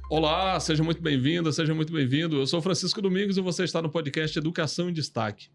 Olá, seja muito bem-vinda, seja muito bem-vindo. Eu sou Francisco Domingos e você está no podcast Educação em Destaque.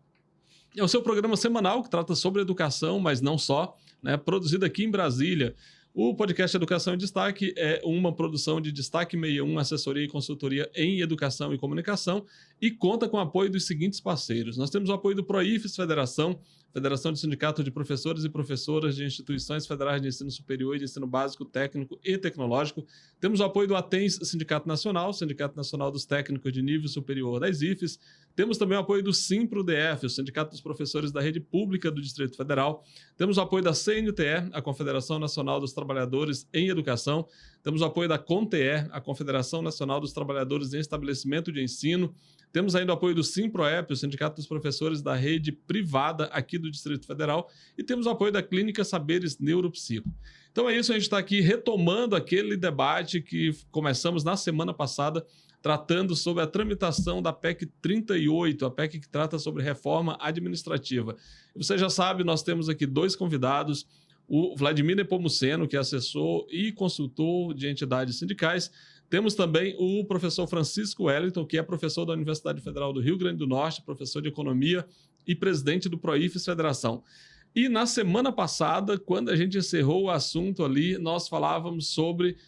É o seu programa semanal que trata sobre educação, mas não só, né? Produzido aqui em Brasília. O podcast Educação em Destaque é uma produção de Destaque 61, assessoria e consultoria em educação e comunicação, e conta com o apoio dos seguintes parceiros. Nós temos o apoio do Proifes Federação, Federação de Sindicato de Professores e Professoras de Instituições Federais de Ensino Superior e de Ensino Básico, Técnico e Tecnológico. Temos o apoio do ATENS Sindicato Nacional, Sindicato Nacional dos Técnicos de Nível Superior das IFES. Temos também o apoio do SIMPRO-DF, o Sindicato dos Professores da Rede Pública do Distrito Federal. Temos o apoio da CNTE, a Confederação Nacional dos Trabalhadores em Educação. Temos o apoio da CONTE, a Confederação Nacional dos Trabalhadores em Estabelecimento de Ensino. Temos ainda o apoio do SIMPROEP, o Sindicato dos Professores da Rede Privada aqui do Distrito Federal. E temos o apoio da Clínica Saberes Neuropsico. Então é isso, a gente está aqui retomando aquele debate que começamos na semana passada, tratando sobre a tramitação da PEC 38, a PEC que trata sobre reforma administrativa. Você já sabe, nós temos aqui dois convidados, o Vladimir Nepomuceno, que é assessor e consultor de entidades sindicais. Temos também o professor Francisco Wellington, que é professor da Universidade Federal do Rio Grande do Norte, professor de Economia e presidente do Proifes Federação. E na semana passada, quando a gente encerrou o assunto ali, nós falávamos sobre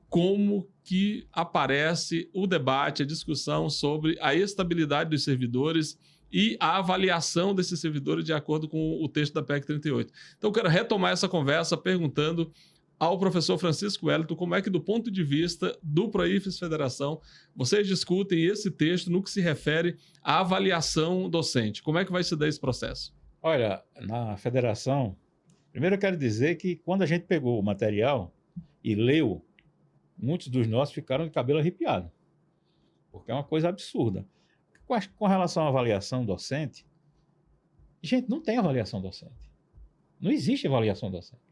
como que aparece o debate, a discussão sobre a estabilidade dos servidores e a avaliação desses servidores de acordo com o texto da PEC 38. Então, eu quero retomar essa conversa perguntando ao professor Francisco Wellington como é que, do ponto de vista do Proifes Federação, vocês discutem esse texto no que se refere à avaliação docente. Como é que vai se dar esse processo? Olha, na federação, primeiro eu quero dizer que quando a gente pegou o material e leu, muitos dos nossos ficaram de cabelo arrepiado, porque é uma coisa absurda. Com relação à avaliação docente, gente, não tem avaliação docente. Não existe avaliação docente.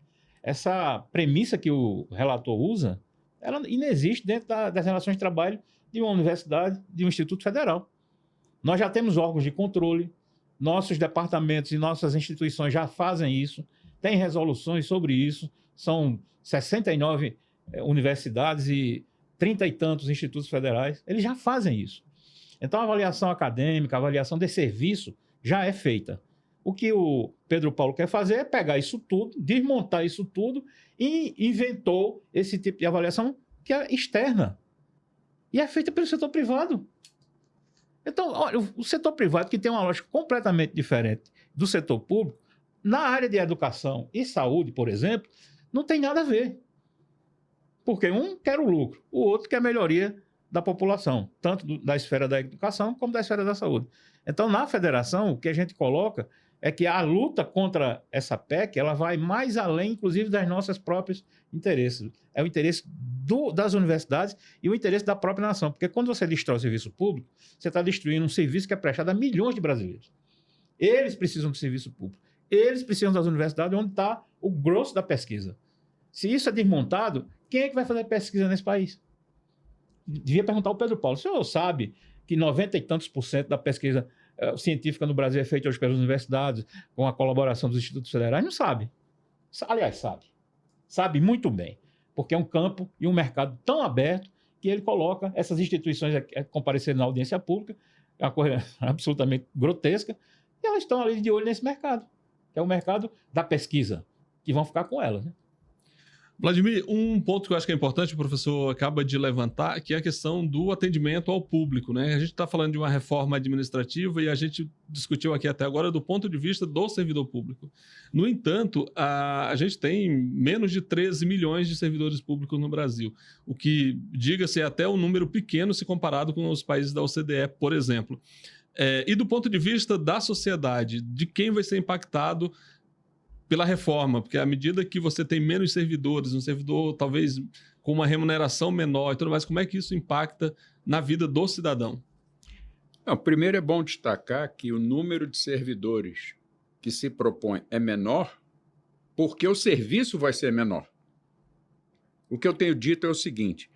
Essa premissa que o relator usa, ela inexiste dentro das relações de trabalho de uma universidade, de um instituto federal. Nós já temos órgãos de controle, nossos departamentos e nossas instituições já fazem isso, tem resoluções sobre isso, são 69 universidades e 30 e tantos institutos federais, eles já fazem isso. Então, a avaliação acadêmica, a avaliação de serviço já é feita. O que o Pedro Paulo quer fazer é pegar isso tudo, desmontar isso tudo e inventou esse tipo de avaliação que é externa e é feita pelo setor privado. Então, olha, o setor privado, que tem uma lógica completamente diferente do setor público, na área de educação e saúde, por exemplo, não tem nada a ver. Porque um quer o lucro, o outro quer a melhoria da população, tanto da esfera da educação como da esfera da saúde. Então, na federação, o que a gente coloca é que a luta contra essa PEC, ela vai mais além, inclusive, das nossas próprios interesses. É o interesse das universidades e o interesse da própria nação. Porque quando você destrói o serviço público, você está destruindo um serviço que é prestado a milhões de brasileiros. Eles precisam do serviço público. Eles precisam das universidades onde está o grosso da pesquisa. Se isso é desmontado, quem é que vai fazer pesquisa nesse país? Devia perguntar ao Pedro Paulo. O senhor sabe que 90 e tantos % da pesquisa científica no Brasil é feita hoje pelas universidades, com a colaboração dos institutos federais? Não sabe. Aliás, sabe. Sabe muito bem. Porque é um campo e um mercado tão aberto que ele coloca essas instituições a comparecer na audiência pública, é uma coisa absolutamente grotesca, e elas estão ali de olho nesse mercado, que é o mercado da pesquisa, que vão ficar com elas, né? Vladimir, um ponto que eu acho que é importante, o professor acaba de levantar, que é a questão do atendimento ao público, né? A gente está falando de uma reforma administrativa e a gente discutiu aqui até agora do ponto de vista do servidor público. No entanto, a gente tem menos de 13 milhões de servidores públicos no Brasil, o que, diga-se, é até um número pequeno se comparado com os países da OCDE, por exemplo. E do ponto de vista da sociedade, de quem vai ser impactado pela reforma, porque à medida que você tem menos servidores, um servidor talvez com uma remuneração menor e tudo mais, como é que isso impacta na vida do cidadão? Não, primeiro é bom destacar que o número de servidores que se propõe é menor porque o serviço vai ser menor. O que eu tenho dito é o seguinte: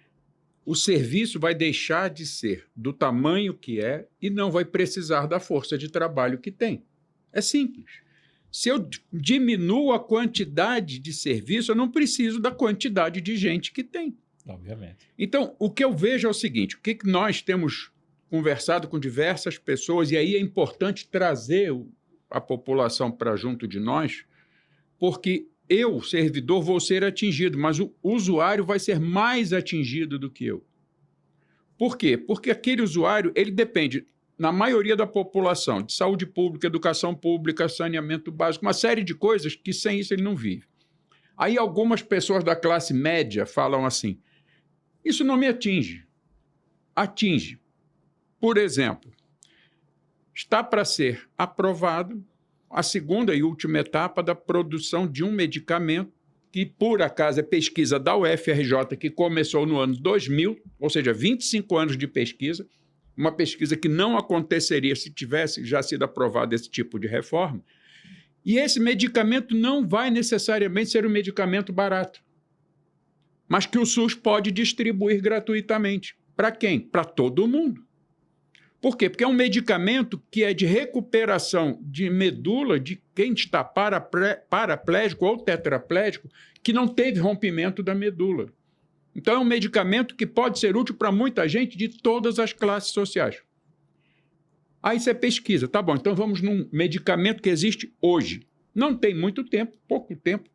o serviço vai deixar de ser do tamanho que é e não vai precisar da força de trabalho que tem. É simples. Se eu diminuo a quantidade de serviço, eu não preciso da quantidade de gente que tem. Obviamente. Então, o que eu vejo é o seguinte, o que nós temos conversado com diversas pessoas, e aí é importante trazer a população para junto de nós, porque eu, servidor, vou ser atingido, mas o usuário vai ser mais atingido do que eu. Por quê? Porque aquele usuário, ele depende, na maioria da população, de saúde pública, educação pública, saneamento básico, uma série de coisas que sem isso ele não vive. Aí algumas pessoas da classe média falam assim, isso não me atinge. Atinge. Por exemplo, está para ser aprovado a segunda e última etapa da produção de um medicamento que, por acaso, é pesquisa da UFRJ, que começou no ano 2000, ou seja, 25 anos de pesquisa, uma pesquisa que não aconteceria se tivesse já sido aprovado esse tipo de reforma. E esse medicamento não vai necessariamente ser um medicamento barato, mas que o SUS pode distribuir gratuitamente. Para quem? Para todo mundo. Por quê? Porque é um medicamento que é de recuperação de medula de quem está paraplégico ou tetraplégico que não teve rompimento da medula. Então, é um medicamento que pode ser útil para muita gente de todas as classes sociais. Aí você pesquisa, tá bom, então vamos num medicamento que existe hoje. Não tem muito tempo, pouco tempo.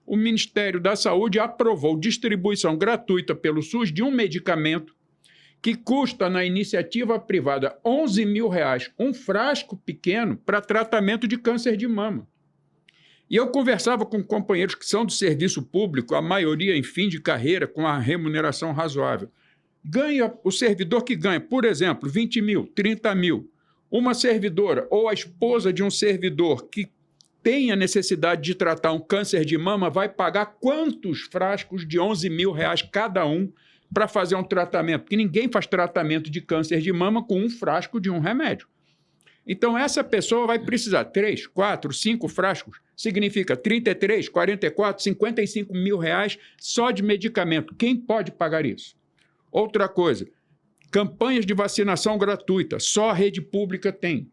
O Ministério da Saúde aprovou distribuição gratuita pelo SUS de um medicamento que custa na iniciativa privada R$11 mil, um frasco pequeno para tratamento de câncer de mama. E eu conversava com companheiros que são do serviço público, a maioria em fim de carreira, com a remuneração razoável. Ganha o servidor que ganha, por exemplo, 20 mil, 30 mil. Uma servidora ou a esposa de um servidor que tenha necessidade de tratar um câncer de mama vai pagar quantos frascos de R$11 mil cada um para fazer um tratamento? Porque ninguém faz tratamento de câncer de mama com um frasco de um remédio. Então, essa pessoa vai precisar 3, 4, 5 frascos, significa 33, 44, 55 mil reais só de medicamento. Quem pode pagar isso? Outra coisa, campanhas de vacinação gratuita, só a rede pública tem.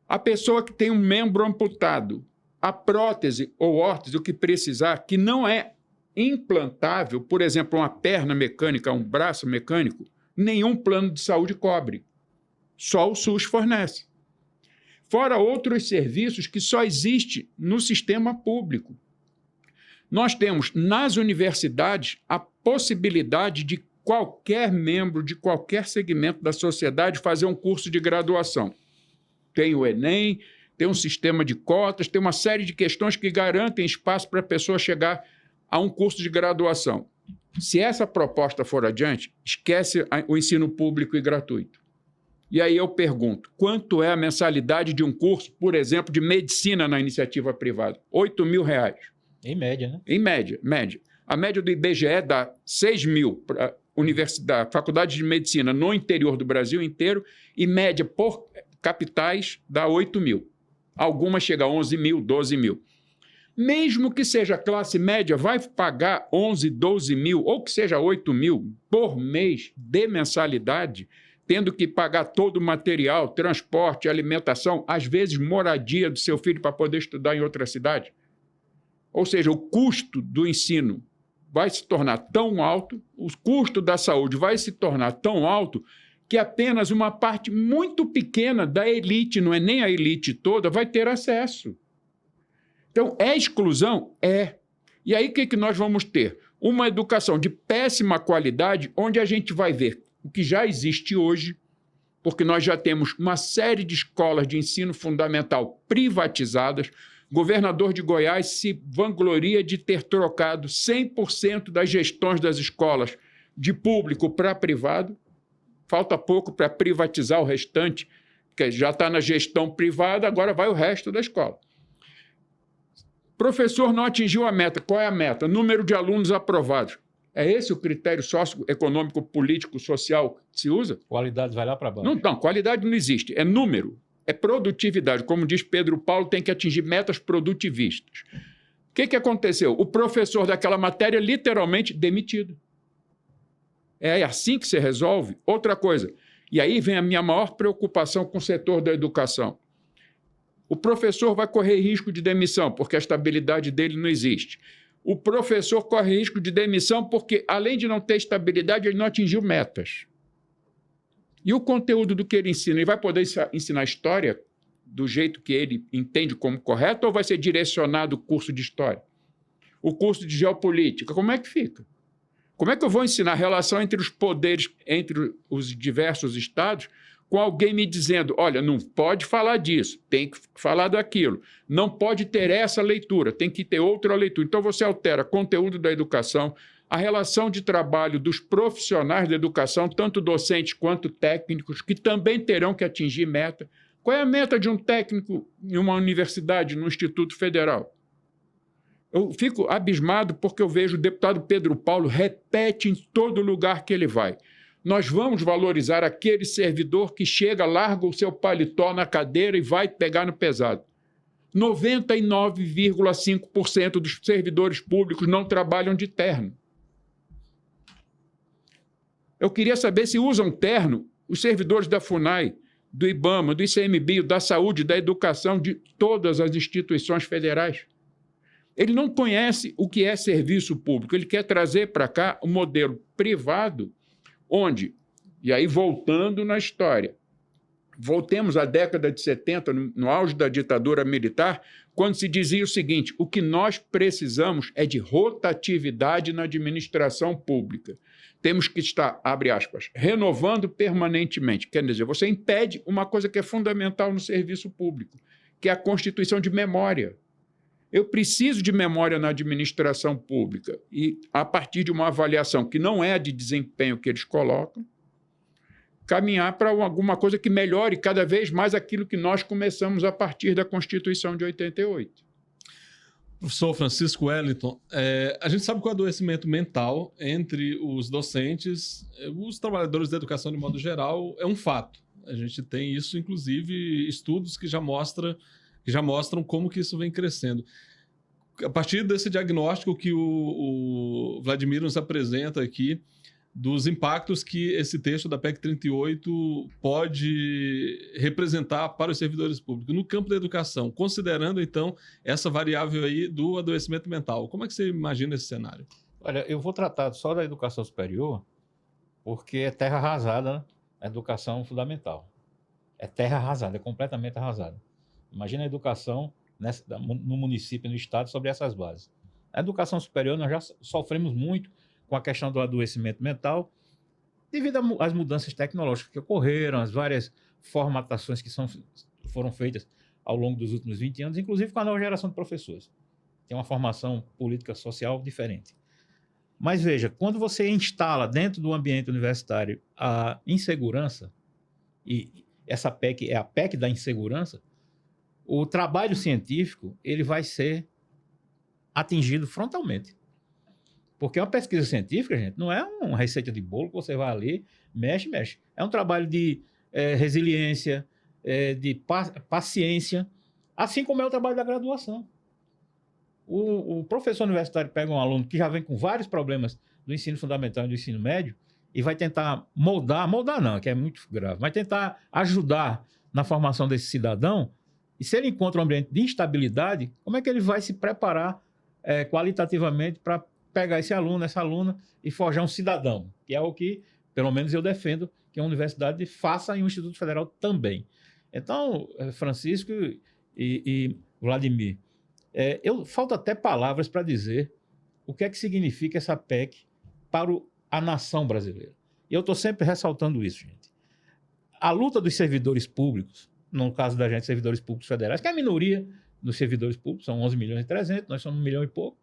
A pessoa que tem um membro amputado, a prótese ou órtese, o que precisar, que não é implantável, por exemplo, uma perna mecânica, um braço mecânico, nenhum plano de saúde cobre. Só o SUS fornece. Fora outros serviços que só existem no sistema público. Nós temos nas universidades a possibilidade de qualquer membro de qualquer segmento da sociedade fazer um curso de graduação. Tem o Enem, tem um sistema de cotas, tem uma série de questões que garantem espaço para a pessoa chegar a um curso de graduação. Se essa proposta for adiante, esquece o ensino público e gratuito. E aí eu pergunto, quanto é a mensalidade de um curso, por exemplo, de medicina na iniciativa privada? R$8 mil. Em média, né? Em média, média. A média do IBGE dá 6 mil para a faculdade de medicina no interior do Brasil inteiro e média por capitais dá 8 mil. Algumas chegam a 11 mil, 12 mil. Mesmo que seja classe média, vai pagar 11, 12 mil, ou que seja 8 mil por mês de mensalidade, tendo que pagar todo o material, transporte, alimentação, às vezes moradia do seu filho para poder estudar em outra cidade. Ou seja, o custo do ensino vai se tornar tão alto, o custo da saúde vai se tornar tão alto, que apenas uma parte muito pequena da elite, não é nem a elite toda, vai ter acesso. Então, é exclusão? É. E aí, o que nós vamos ter? Uma educação de péssima qualidade, onde a gente vai ver o que já existe hoje, porque nós já temos uma série de escolas de ensino fundamental privatizadas. O governador de Goiás se vangloria de ter trocado 100% das gestões das escolas de público para privado. Falta pouco para privatizar o restante, porque já está na gestão privada, agora vai o resto da escola. Professor não atingiu a meta. Qual é a meta? Número de alunos aprovados. É esse o critério socioeconômico, político, social que se usa? Qualidade vai lá para baixo. Não, qualidade não existe. É número, é produtividade. Como diz Pedro Paulo, tem que atingir metas produtivistas. O que aconteceu? O professor daquela matéria literalmente demitido. É assim que se resolve? Outra coisa, e aí vem a minha maior preocupação com o setor da educação. O professor vai correr risco de demissão, porque a estabilidade dele não existe. o professor corre risco de demissão porque, além de não ter estabilidade, ele não atingiu metas. E o conteúdo do que ele ensina, ele vai poder ensinar história do jeito que ele entende como correto ou vai ser direcionado o curso de história? O curso de geopolítica, como é que fica? Como é que eu vou ensinar a relação entre os poderes, entre os diversos estados, com alguém me dizendo, olha, não pode falar disso, tem que falar daquilo, não pode ter essa leitura, tem que ter outra leitura. Então você altera conteúdo da educação, a relação de trabalho dos profissionais da educação, tanto docentes quanto técnicos, que também terão que atingir meta. Qual é a meta de um técnico em uma universidade, no Instituto Federal? Eu fico abismado porque eu vejo o deputado Pedro Paulo repete em todo lugar que ele vai. Nós vamos valorizar aquele servidor que chega, larga o seu paletó na cadeira e vai pegar no pesado. 99,5% dos servidores públicos não trabalham de terno. Eu queria saber se usam terno os servidores da FUNAI, do IBAMA, do ICMBio, da saúde, da educação, de todas as instituições federais. Ele não conhece o que é serviço público, ele quer trazer para cá um modelo privado, onde, e aí voltando na história, voltemos à década de 70, no auge da ditadura militar, quando se dizia o seguinte, o que nós precisamos é de rotatividade na administração pública. Temos que estar, abre aspas, renovando permanentemente. Quer dizer, você impede uma coisa que é fundamental no serviço público, que é a constituição de memória. Eu preciso de memória na administração pública e, a partir de uma avaliação que não é a de desempenho que eles colocam, caminhar para alguma coisa que melhore cada vez mais aquilo que nós começamos a partir da Constituição de 88. Professor Francisco Wellington, a gente sabe que o adoecimento mental entre os docentes, os trabalhadores da educação de modo geral, é um fato. A gente tem isso, inclusive, estudos que já mostram como que isso vem crescendo. A partir desse diagnóstico que o Vladimir nos apresenta aqui, dos impactos que esse texto da PEC 38 pode representar para os servidores públicos no campo da educação, considerando, então, essa variável aí do adoecimento mental. Como é que você imagina esse cenário? Olha, eu vou tratar só da educação superior, porque é terra arrasada, né? A educação fundamental. É terra arrasada, é completamente arrasada. Imagina a educação no município, no estado, sobre essas bases. A educação superior, nós já sofremos muito com a questão do adoecimento mental, devido às mudanças tecnológicas que ocorreram, as várias formatações que foram feitas ao longo dos últimos 20 anos, inclusive com a nova geração de professores. Tem uma formação política social diferente. Mas veja, quando você instala dentro do ambiente universitário a insegurança, e essa PEC é a PEC da insegurança, o trabalho científico ele vai ser atingido frontalmente. Porque uma pesquisa científica, gente, não é uma receita de bolo que você vai ali, mexe. É um trabalho de resiliência, de paciência, assim como é o trabalho da graduação. O professor universitário pega um aluno que já vem com vários problemas do ensino fundamental e do ensino médio e vai tentar moldar não, que é muito grave, vai tentar ajudar na formação desse cidadão. E se ele encontra um ambiente de instabilidade, como é que ele vai se preparar qualitativamente para pegar esse aluno, essa aluna e forjar um cidadão, que é o que, pelo menos eu defendo, que a universidade faça e o Instituto Federal também. Então, Francisco e Vladimir, falta até palavras para dizer o que é que significa essa PEC para a nação brasileira. E eu estou sempre ressaltando isso, gente. A luta dos servidores públicos, no caso da gente, servidores públicos federais, que é a minoria dos servidores públicos, são 11 milhões e 300, nós somos 1 milhão e pouco.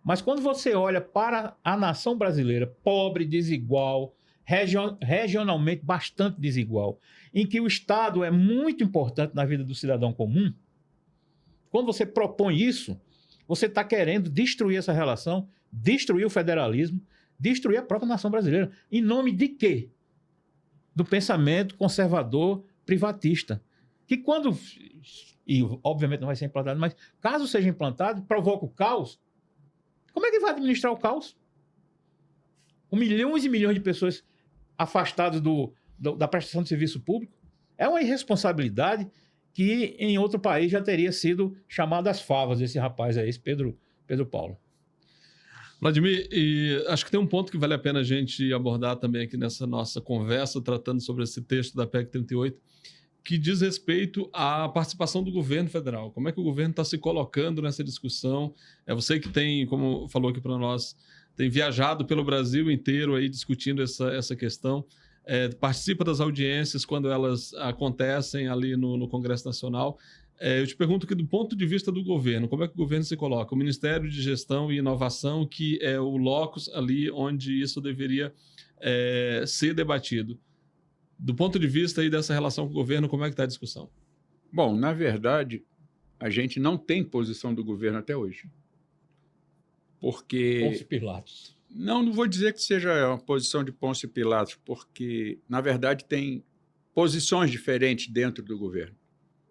Mas quando você olha para a nação brasileira, pobre, desigual, regionalmente bastante desigual, em que o Estado é muito importante na vida do cidadão comum, quando você propõe isso, você está querendo destruir essa relação, destruir o federalismo, destruir a própria nação brasileira. Em nome de quê? Do pensamento conservador privatista. Que quando, e obviamente não vai ser implantado, mas caso seja implantado, provoca o caos. Como é que vai administrar o caos? Com milhões e milhões de pessoas afastadas da prestação de serviço público? É uma irresponsabilidade que em outro país já teria sido chamado às favas, esse rapaz aí, esse Pedro Paulo. Vladimir, e acho que tem um ponto que vale a pena a gente abordar também aqui nessa nossa conversa, tratando sobre esse texto da PEC 38, que diz respeito à participação do governo federal. Como é que o governo está se colocando nessa discussão? É você que tem, como falou aqui para nós, tem viajado pelo Brasil inteiro aí discutindo essa questão. Participa das audiências quando elas acontecem ali no Congresso Nacional. Eu te pergunto que, do ponto de vista do governo, como é que o governo se coloca? O Ministério de Gestão e Inovação, que é o locus ali onde isso deveria ser debatido. Do ponto de vista aí dessa relação com o governo, como é que está a discussão? Bom, na verdade, a gente não tem posição do governo até hoje. Porque... Pôncio Pilatos. Não vou dizer que seja uma posição de Pôncio Pilatos, porque, na verdade, tem posições diferentes dentro do governo.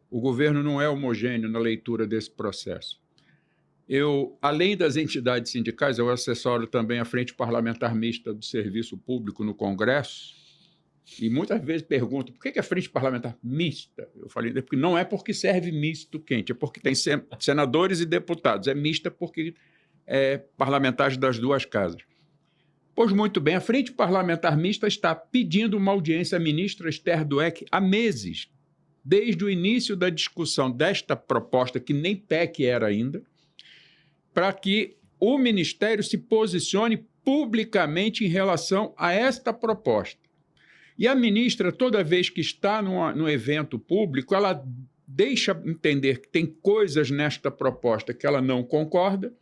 O governo não é homogêneo na leitura desse processo. Eu, além das entidades sindicais, eu assessoro também a Frente Parlamentar Mista do Serviço Público no Congresso, e muitas vezes pergunto, por que a Frente Parlamentar Mista? Eu falei, porque não é porque serve misto quente, é porque tem senadores e deputados. É mista porque é parlamentares das duas casas. Pois muito bem, a Frente Parlamentar Mista está pedindo uma audiência à ministra Esther Dweck há meses, desde o início da discussão desta proposta, que nem PEC era ainda, para que o Ministério se posicione publicamente em relação a esta proposta. E a ministra, toda vez que está no evento público, ela deixa entender que tem coisas nesta proposta que ela não concorda,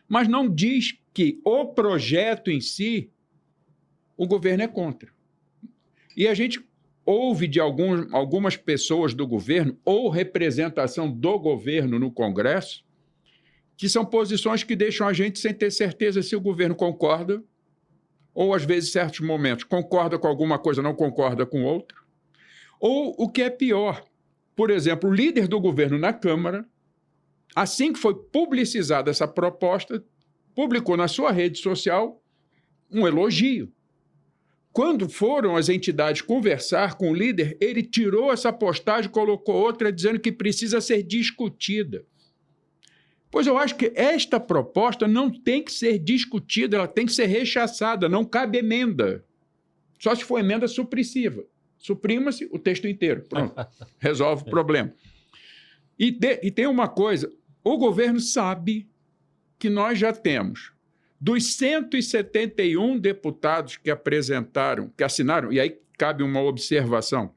mas não diz que o projeto em si, o governo é contra. E a gente ouve de algumas pessoas do governo ou representação do governo no Congresso, que são posições que deixam a gente sem ter certeza se o governo concorda, ou às vezes, em certos momentos, concorda com alguma coisa, não concorda com outra. Ou, o que é pior, por exemplo, o líder do governo na Câmara, assim que foi publicizada essa proposta, publicou na sua rede social um elogio. Quando foram as entidades conversar com o líder, ele tirou essa postagem e colocou outra dizendo que precisa ser discutida. Pois eu acho que esta proposta não tem que ser discutida, ela tem que ser rechaçada, não cabe emenda. Só se for emenda supressiva. Suprima-se o texto inteiro. Pronto, resolve o problema. E tem uma coisa, o governo sabe que nós já temos, dos 171 deputados que apresentaram, que assinaram, e aí cabe uma observação,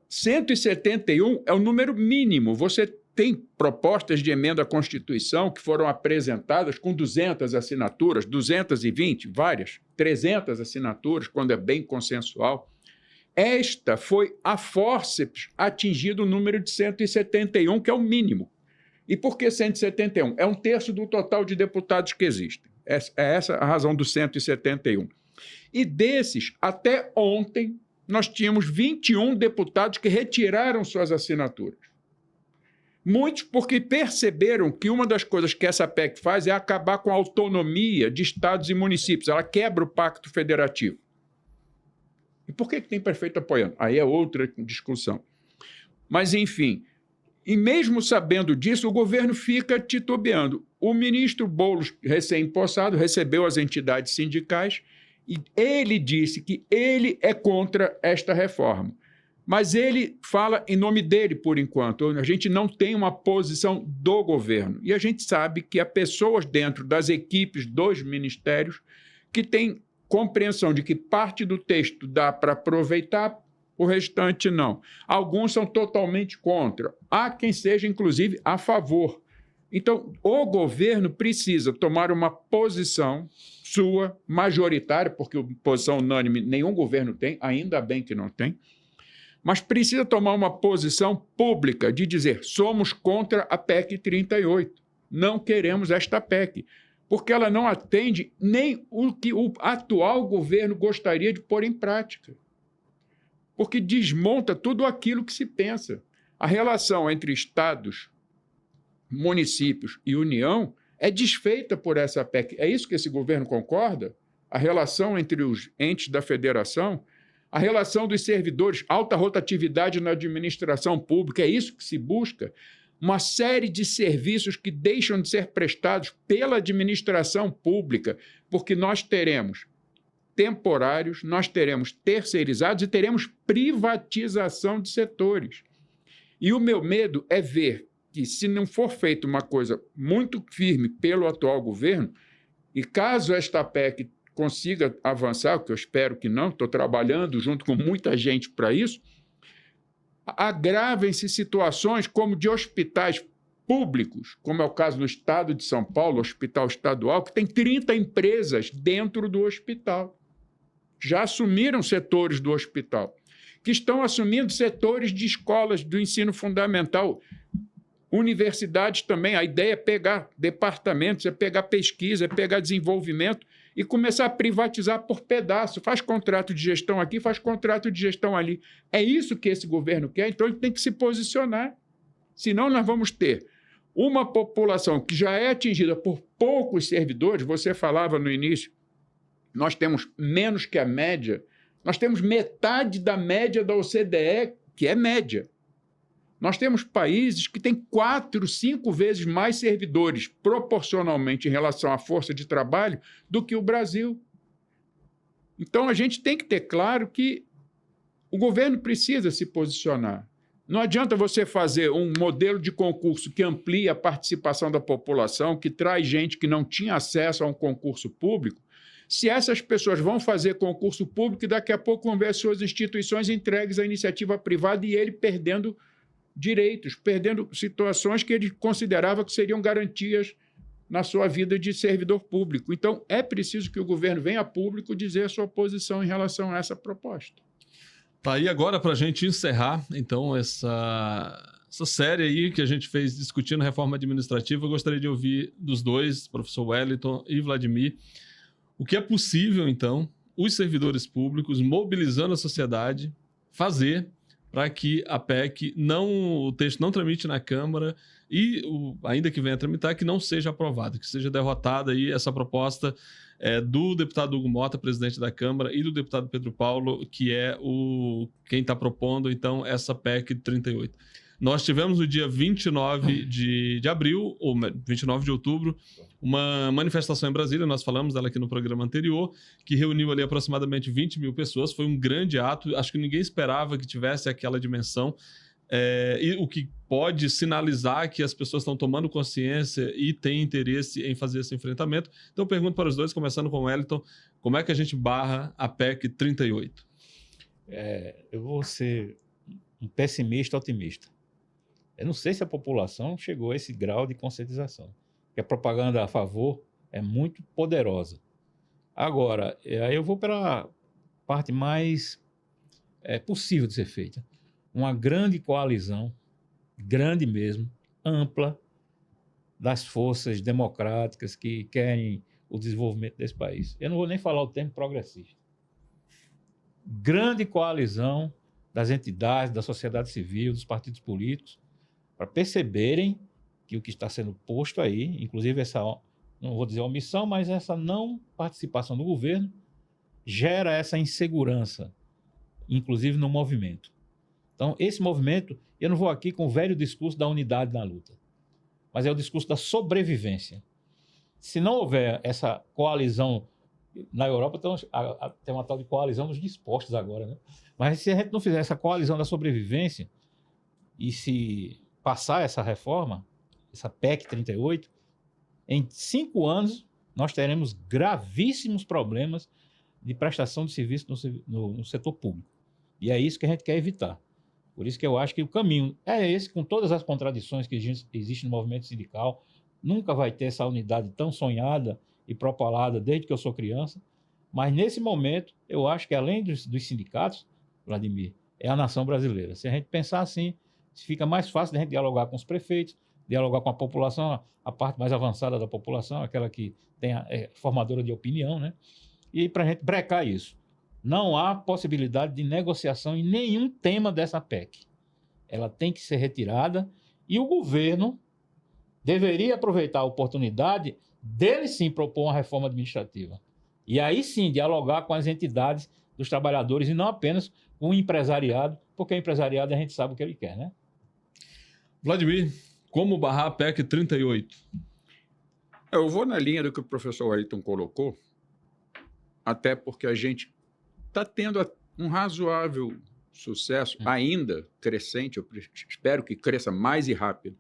171 é o número mínimo. Você tem propostas de emenda à Constituição que foram apresentadas com 200 assinaturas, 220, várias, 300 assinaturas, quando é bem consensual. Esta foi a fórceps atingido o número de 171, que é o mínimo. E por que 171? É um terço do total de deputados que existem. É essa a razão dos 171. E desses, até ontem, nós tínhamos 21 deputados que retiraram suas assinaturas. Muitos porque perceberam que uma das coisas que essa PEC faz é acabar com a autonomia de estados e municípios. Ela quebra o pacto federativo. E por que tem prefeito apoiando? Aí é outra discussão. Mas, enfim, e mesmo sabendo disso, o governo fica titubeando. O ministro Boulos, recém-empossado, recebeu as entidades sindicais e ele disse que ele é contra esta reforma. Mas ele fala em nome dele, por enquanto. A gente não tem uma posição do governo. E a gente sabe que há pessoas dentro das equipes dos ministérios que têm compreensão de que parte do texto dá para aproveitar, o restante não. Alguns são totalmente contra. Há quem seja, inclusive, a favor. Então, o governo precisa tomar uma posição sua, majoritária, porque posição unânime nenhum governo tem, ainda bem que não tem, mas precisa tomar uma posição pública de dizer, somos contra a PEC 38, não queremos esta PEC, porque ela não atende nem o que o atual governo gostaria de pôr em prática, porque desmonta tudo aquilo que se pensa. A relação entre estados, municípios e União é desfeita por essa PEC. É isso que esse governo concorda? A relação entre os entes da federação, a relação dos servidores, alta rotatividade na administração pública, é isso que se busca? uma série de serviços que deixam de ser prestados pela administração pública, porque nós teremos temporários, nós teremos terceirizados e teremos privatização de setores. E o meu medo é ver que, se não for feita uma coisa muito firme pelo atual governo, e caso esta PEC consiga avançar, o que eu espero que não, estou trabalhando junto com muita gente para isso, agravem-se situações como de hospitais públicos, como é o caso do estado de São Paulo, hospital estadual, que tem 30 empresas dentro do hospital. Já assumiram setores do hospital, que estão assumindo setores de escolas do ensino fundamental, universidades também. A ideia é pegar departamentos, é pegar pesquisa, é pegar desenvolvimento e começar a privatizar por pedaço. Faz contrato de gestão aqui, faz contrato de gestão ali. É isso que esse governo quer, então ele tem que se posicionar. Senão nós vamos ter uma população que já é atingida por poucos servidores. Você falava no início, nós temos menos que a média, nós temos metade da média da OCDE, que é média. Nós temos países que têm 4, 5 vezes mais servidores, proporcionalmente em relação à força de trabalho, do que o Brasil. Então, a gente tem que ter claro que o governo precisa se posicionar. Não adianta você fazer um modelo de concurso que amplie a participação da população, que traz gente que não tinha acesso a um concurso público, se essas pessoas vão fazer concurso público e daqui a pouco vão ver as suas instituições entregues à iniciativa privada e ele perdendo direitos, perdendo situações que ele considerava que seriam garantias na sua vida de servidor público. Então, é preciso que o governo venha a público dizer a sua posição em relação a essa proposta. Tá aí agora para a gente encerrar, então, essa série aí que a gente fez discutindo reforma administrativa. Eu gostaria de ouvir dos dois, professor Wellington e Vladimir, o que é possível, então, os servidores públicos, mobilizando a sociedade, fazer para que a PEC o texto não tramite na Câmara e, ainda que venha a tramitar, que não seja aprovada, que seja derrotada aí essa proposta do deputado Hugo Mota, presidente da Câmara, e do deputado Pedro Paulo, que é quem está propondo, então, essa PEC 38. Nós tivemos no dia 29 de abril, ou 29 de outubro, uma manifestação em Brasília, nós falamos dela aqui no programa anterior, que reuniu ali aproximadamente 20 mil pessoas. Foi um grande ato, acho que ninguém esperava que tivesse aquela dimensão, e o que pode sinalizar que as pessoas estão tomando consciência e têm interesse em fazer esse enfrentamento. Então eu pergunto para os dois, começando com o Wellington, como é que a gente barra a PEC 38? Eu vou ser um pessimista otimista. Eu não sei se a população chegou a esse grau de conscientização, porque a propaganda a favor é muito poderosa. Agora, aí eu vou para a parte mais possível de ser feita. Uma grande coalizão, grande mesmo, ampla, das forças democráticas que querem o desenvolvimento desse país. Eu não vou nem falar o termo progressista. Grande coalizão das entidades, da sociedade civil, dos partidos políticos, para perceberem que o que está sendo posto aí, inclusive essa, não vou dizer omissão, mas essa não participação do governo, gera essa insegurança, inclusive no movimento. Então, esse movimento, eu não vou aqui com o velho discurso da unidade na luta, mas é o discurso da sobrevivência. Se não houver essa coalizão, na Europa tem uma tal de coalizão dos dispostos agora, né? Mas se a gente não fizer essa coalizão da sobrevivência e se passar essa reforma, essa PEC 38, em 5 anos nós teremos gravíssimos problemas de prestação de serviço no setor público. E é isso que a gente quer evitar. Por isso que eu acho que o caminho é esse, com todas as contradições que existem no movimento sindical. Nunca vai ter essa unidade tão sonhada e propalada desde que eu sou criança. Mas nesse momento, eu acho que além dos sindicatos, Vladimir, é a nação brasileira. Se a gente pensar assim, fica mais fácil de a gente dialogar com os prefeitos, dialogar com a população, a parte mais avançada da população, aquela que é formadora de opinião, né? E para a gente brecar isso. Não há possibilidade de negociação em nenhum tema dessa PEC. Ela tem que ser retirada e o governo deveria aproveitar a oportunidade dele sim propor uma reforma administrativa. E aí sim dialogar com as entidades dos trabalhadores e não apenas com o empresariado, porque o empresariado a gente sabe o que ele quer, né? Vladimir, Como barrar a PEC 38? Eu vou na linha do que o professor Wellington colocou, até porque a gente está tendo um razoável sucesso, ainda crescente, eu espero que cresça mais e rápido,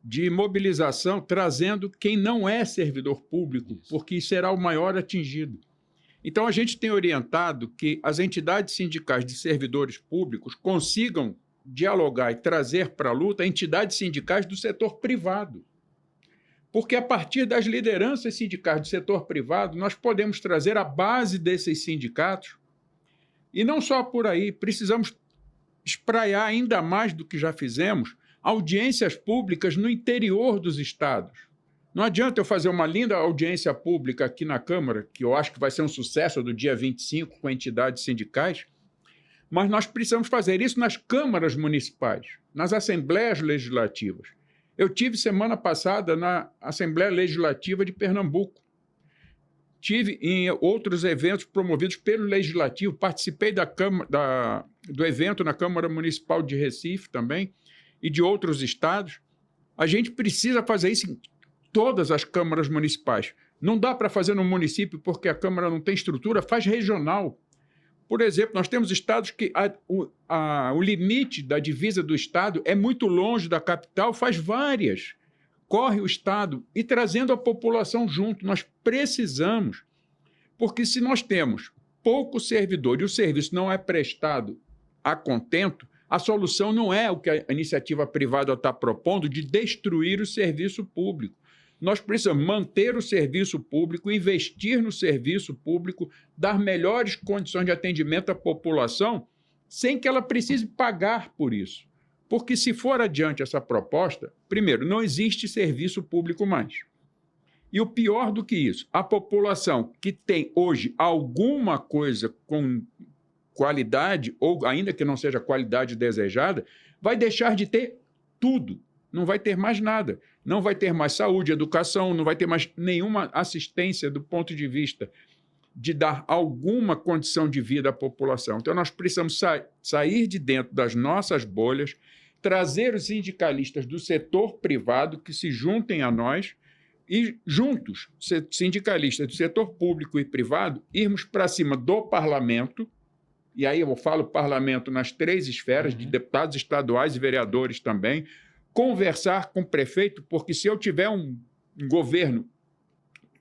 de mobilização, trazendo quem não é servidor público, porque será o maior atingido. Então, a gente tem orientado que as entidades sindicais de servidores públicos consigam dialogar e trazer para a luta entidades sindicais do setor privado. Porque, a partir das lideranças sindicais do setor privado, nós podemos trazer a base desses sindicatos. E não só por aí, precisamos espraiar ainda mais do que já fizemos, audiências públicas no interior dos estados. Não adianta eu fazer uma linda audiência pública aqui na Câmara, que eu acho que vai ser um sucesso do dia 25 com entidades sindicais, mas nós precisamos fazer isso nas câmaras municipais, nas assembleias legislativas. Eu tive semana passada na Assembleia Legislativa de Pernambuco. Tive em outros eventos promovidos pelo Legislativo, participei do evento na Câmara Municipal de Recife também, e de outros estados. A gente precisa fazer isso em todas as câmaras municipais. Não dá para fazer no município porque a Câmara não tem estrutura, faz regional. Por exemplo, nós temos estados que o limite da divisa do estado é muito longe da capital, faz várias. Corre o estado e trazendo a população junto. Nós precisamos, porque se nós temos pouco servidor e o serviço não é prestado a contento, a solução não é o que a iniciativa privada está propondo de destruir o serviço público. Nós precisamos manter o serviço público, investir no serviço público, dar melhores condições de atendimento à população, sem que ela precise pagar por isso. Porque se for adiante essa proposta, primeiro, não existe serviço público mais. E o pior do que isso, a população que tem hoje alguma coisa com qualidade, ou ainda que não seja qualidade desejada, vai deixar de ter tudo. Não vai ter mais nada. Não vai ter mais saúde, educação, não vai ter mais nenhuma assistência do ponto de vista de dar alguma condição de vida à população. Então, nós precisamos sair de dentro das nossas bolhas, trazer os sindicalistas do setor privado que se juntem a nós e, juntos, sindicalistas do setor público e privado, irmos para cima do parlamento, e aí eu falo parlamento nas 3 esferas, de deputados estaduais e vereadores também, conversar com o prefeito, porque se eu tiver um governo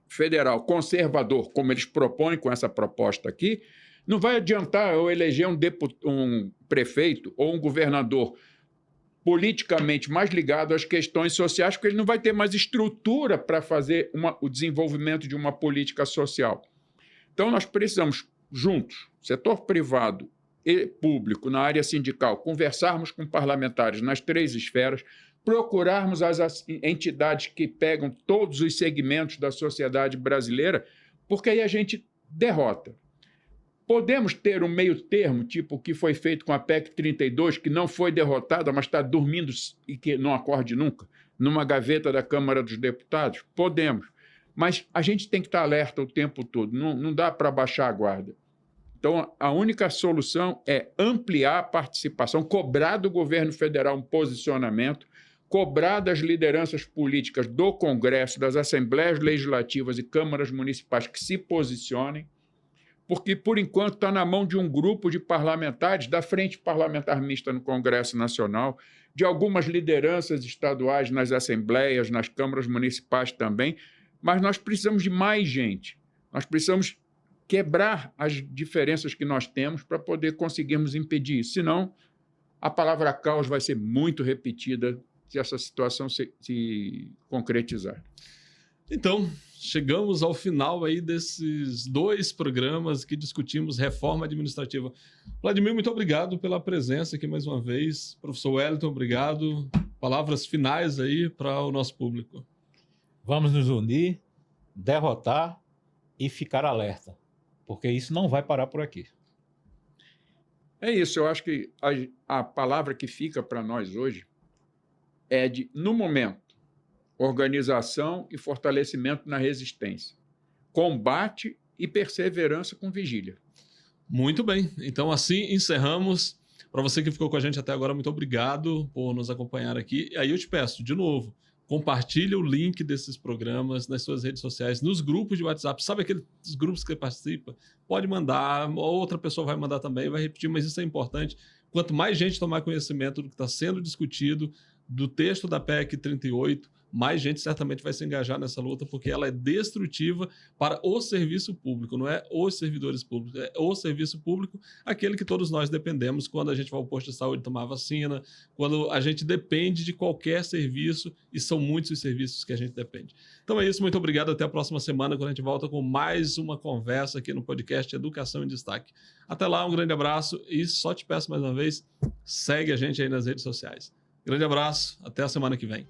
federal conservador, como eles propõem com essa proposta aqui, não vai adiantar eu eleger um prefeito ou um governador politicamente mais ligado às questões sociais, porque ele não vai ter mais estrutura para fazer o desenvolvimento de uma política social. Então, nós precisamos, juntos, setor privado e público, na área sindical, conversarmos com parlamentares nas 3 esferas, procurarmos as entidades que pegam todos os segmentos da sociedade brasileira, porque aí a gente derrota. Podemos ter um meio termo, tipo o que foi feito com a PEC 32, que não foi derrotada, mas está dormindo e que não acorde nunca, numa gaveta da Câmara dos Deputados? Podemos. Mas a gente tem que estar alerta o tempo todo, não dá para baixar a guarda. Então, a única solução é ampliar a participação, cobrar do governo federal um posicionamento, cobrar das lideranças políticas do Congresso, das assembleias legislativas e câmaras municipais que se posicionem, porque, por enquanto, está na mão de um grupo de parlamentares da Frente Parlamentar Mista no Congresso Nacional, de algumas lideranças estaduais nas assembleias, nas câmaras municipais também, mas nós precisamos de mais gente. Nós precisamos quebrar as diferenças que nós temos para poder conseguirmos impedir isso. Senão, a palavra caos vai ser muito repetida se essa situação se concretizar. Então, chegamos ao final aí desses 2 programas que discutimos reforma administrativa. Vladimir, muito obrigado pela presença aqui mais uma vez. Professor Wellington, obrigado. Palavras finais aí para o nosso público. Vamos nos unir, derrotar e ficar alerta, porque isso não vai parar por aqui. É isso, eu acho que a palavra que fica para nós hoje é de, no momento, organização e fortalecimento na resistência, combate e perseverança com vigília. Muito bem, então assim encerramos Para você que ficou com a gente até agora, muito obrigado por nos acompanhar aqui. E aí eu te peço, de novo, compartilha o link desses programas nas suas redes sociais, nos grupos de WhatsApp. Sabe aqueles grupos que você participa? Pode mandar, outra pessoa vai mandar também, vai repetir, mas isso é importante. Quanto mais gente tomar conhecimento do que está sendo discutido, do texto da PEC 38, mais gente certamente vai se engajar nessa luta, porque ela é destrutiva para o serviço público, não é os servidores públicos, é o serviço público, aquele que todos nós dependemos quando a gente vai ao posto de saúde tomar vacina, quando a gente depende de qualquer serviço, e são muitos os serviços que a gente depende. Então é isso, muito obrigado, até a próxima semana, quando a gente volta com mais uma conversa aqui no podcast Educação em Destaque. Até lá, um grande abraço, e só te peço mais uma vez, segue a gente aí nas redes sociais. Grande abraço, até a semana que vem.